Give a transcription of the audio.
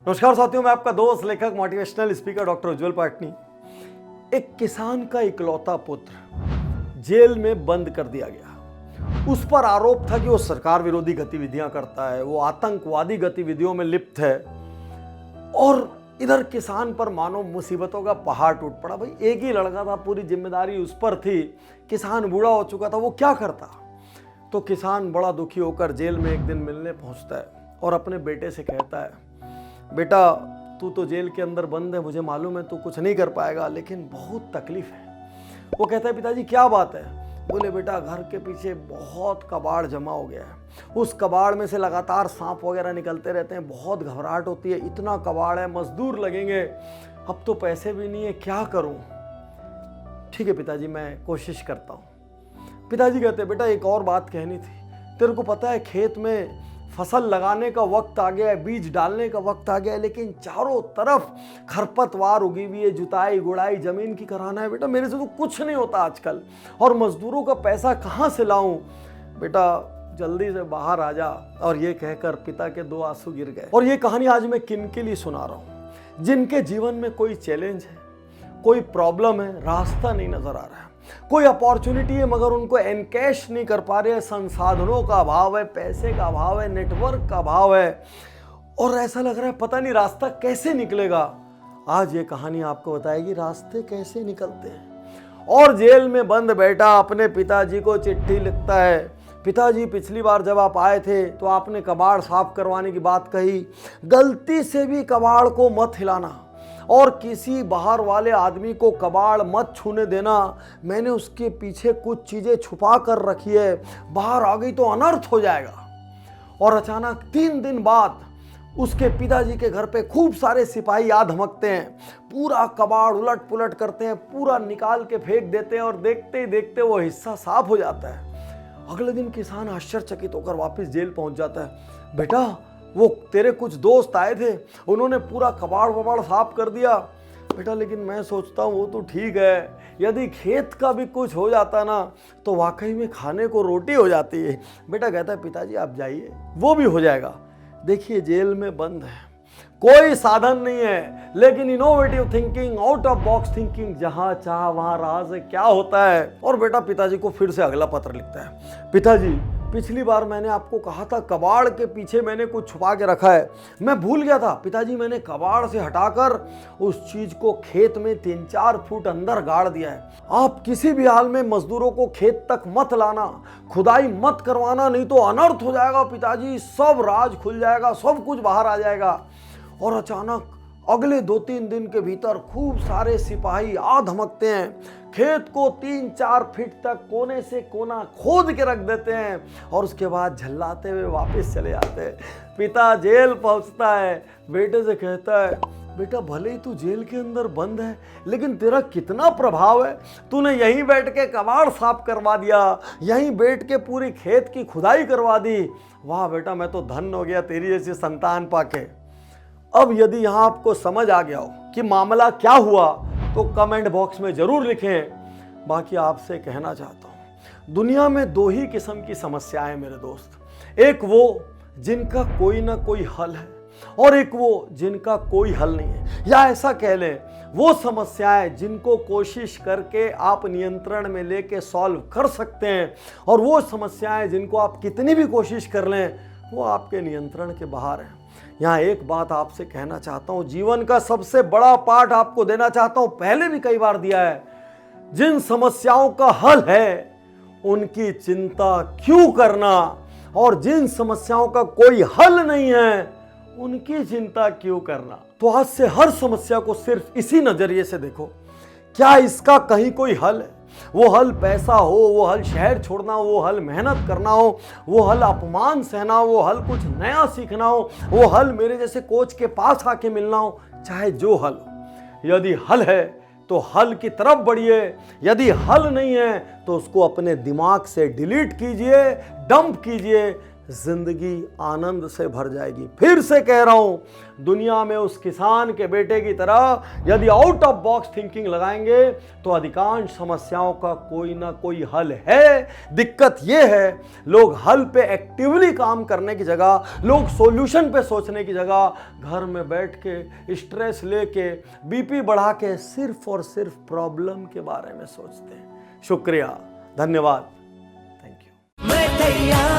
नमस्कार साथियों, मैं आपका दोस्त लेखक मोटिवेशनल स्पीकर डॉक्टर उज्जवल पाटनी। एक किसान का इकलौता पुत्र जेल में बंद कर दिया गया। उस पर आरोप था कि वो सरकार विरोधी गतिविधियां करता है, वो आतंकवादी गतिविधियों में लिप्त है। और इधर किसान पर मानो मुसीबतों का पहाड़ टूट पड़ा। भाई एक ही लड़का था, पूरी जिम्मेदारी उस पर थी। किसान बूढ़ा हो चुका था, वो क्या करता। तो किसान बड़ा दुखी होकर जेल में एक दिन मिलने पहुंचता है और अपने बेटे से कहता है, बेटा तू तो जेल के अंदर बंद है, मुझे मालूम है तू कुछ नहीं कर पाएगा, लेकिन बहुत तकलीफ है। वो कहता है, पिताजी क्या बात है। बोले, बेटा घर के पीछे बहुत कबाड़ जमा हो गया है, उस कबाड़ में से लगातार सांप वगैरह निकलते रहते हैं, बहुत घबराहट होती है, इतना कबाड़ है, मजदूर लगेंगे, अब तो पैसे भी नहीं है, क्या करूं। ठीक है पिताजी, मैं कोशिश करता हूं। पिताजी कहते, बेटा एक और बात कहनी थी। तेरे को पता है खेत में फसल लगाने का वक्त आ गया है, बीज डालने का वक्त आ गया है, लेकिन चारों तरफ खरपतवार उगी हुई है, जुताई गुड़ाई जमीन की कराना है। बेटा मेरे से तो कुछ नहीं होता आजकल, और मजदूरों का पैसा कहाँ से लाऊं। बेटा जल्दी से बाहर आ जा। और ये कहकर पिता के दो आंसू गिर गए। और ये कहानी आज मैं किन के लिए सुना रहा हूँ, जिनके जीवन में कोई चैलेंज है, कोई प्रॉब्लम है, रास्ता नहीं नजर आ रहा है, कोई अपॉर्चुनिटी है मगर उनको एनकैश नहीं कर पा रहे हैं, संसाधनों का अभाव है, पैसे का अभाव है, नेटवर्क का अभाव है, और ऐसा लग रहा है पता नहीं रास्ता कैसे निकलेगा। आज ये कहानी आपको बताएगी रास्ते कैसे निकलते हैं। और जेल में बंद बेटा अपने पिताजी को चिट्ठी लिखता है, पिताजी पिछली बार जब आप आए थे तो आपने कबाड़ साफ करवाने की बात कही, गलती से भी कबाड़ को मत हिलाना और किसी बाहर वाले आदमी को कबाड़ मत छूने देना। मैंने उसके पीछे कुछ चीज़ें छुपा कर रखी है, बाहर आ गई तो अनर्थ हो जाएगा। और अचानक 3 दिन बाद उसके पिताजी के घर पे खूब सारे सिपाही आ धमकते हैं, पूरा कबाड़ उलट पुलट करते हैं, पूरा निकाल के फेंक देते हैं, और देखते ही देखते वो हिस्सा साफ हो जाता है। अगले दिन किसान आश्चर्यचकित होकर वापस जेल पहुंच जाता है। बेटा वो तेरे कुछ दोस्त आए थे, उन्होंने पूरा कबाड़ वबाड़ साफ कर दिया। बेटा लेकिन मैं सोचता हूँ वो तो ठीक है, यदि खेत का भी कुछ हो जाता ना तो वाकई में खाने को रोटी हो जाती है। बेटा कहता है, पिताजी आप जाइए, वो भी हो जाएगा। देखिए जेल में बंद है, कोई साधन नहीं है, लेकिन innovative thinking, out of box thinking, जहां चाह वहां राह से क्या होता है। और बेटा पिताजी को फिर से अगला पत्र लिखता है, पिताजी पिछली बार मैंने आपको कहा था कबाड़ के पीछे मैंने कुछ छुपा के रखा है, मैं भूल गया था। पिताजी मैंने कबाड़ से हटाकर उस चीज को खेत में 3-4 फुट अंदर गाड़ दिया है। आप किसी भी हाल में मजदूरों को खेत तक मत लाना, खुदाई मत करवाना, नहीं तो अनर्थ हो जाएगा पिताजी, सब राज खुल जाएगा, सब कुछ बाहर आ जाएगा। और अचानक अगले 2-3 दिन के भीतर खूब सारे सिपाही आ धमकते हैं, खेत को 3-4 फीट तक कोने से कोना खोद के रख देते हैं, और उसके बाद झल्लाते हुए वापस चले जाते हैं। पिता जेल पहुंचता है, बेटे से कहता है, बेटा भले ही तू जेल के अंदर बंद है, लेकिन तेरा कितना प्रभाव है, तूने यहीं बैठ के कबाड़ साफ करवा दिया, यहीं बैठ के पूरी खेत की खुदाई करवा दी। वाह बेटा मैं तो धन्य हो गया तेरी जैसी संतान पाके। अब यदि यहाँ आपको समझ आ गया हो कि मामला क्या हुआ तो कमेंट बॉक्स में जरूर लिखें। बाकी आपसे कहना चाहता हूँ, दुनिया में 2 ही किस्म की समस्याएं हैं मेरे दोस्त, एक वो जिनका कोई ना कोई हल है, और एक वो जिनका कोई हल नहीं है, या ऐसा कह लें वो समस्याएं जिनको कोशिश करके आप नियंत्रण में लेके सॉल्व कर सकते हैं, और वो समस्याएं जिनको आप कितनी भी कोशिश कर लें वो आपके नियंत्रण के बाहर है। यहाँ एक बात आपसे कहना चाहता हूँ, जीवन का सबसे बड़ा पाठ आपको देना चाहता हूँ, पहले भी कई बार दिया है, जिन समस्याओं का हल है उनकी चिंता क्यों करना, और जिन समस्याओं का कोई हल नहीं है उनकी चिंता क्यों करना। तो आज से हर समस्या को सिर्फ इसी नजरिए से देखो, क्या इसका कहीं कोई हल है। वो हल पैसा हो, वो हल शहर छोड़ना हो, वो हल मेहनत करना हो, वो हल अपमान सहना हो, वो हल कुछ नया सीखना हो, वो हल मेरे जैसे कोच के पास आके मिलना हो, चाहे जो हल हो। यदि हल है तो हल की तरफ बढ़िए, यदि हल नहीं है तो उसको अपने दिमाग से डिलीट कीजिए, डंप कीजिए, जिंदगी आनंद से भर जाएगी। फिर से कह रहा हूं, दुनिया में उस किसान के बेटे की तरह यदि आउट ऑफ बॉक्स थिंकिंग लगाएंगे तो अधिकांश समस्याओं का कोई ना कोई हल है। दिक्कत यह है, लोग हल पे एक्टिवली काम करने की जगह, लोग सॉल्यूशन पे सोचने की जगह घर में बैठ के स्ट्रेस लेके बीपी बढ़ा के सिर्फ और सिर्फ प्रॉब्लम के बारे में सोचते हैं। शुक्रिया, धन्यवाद, थैंक यू।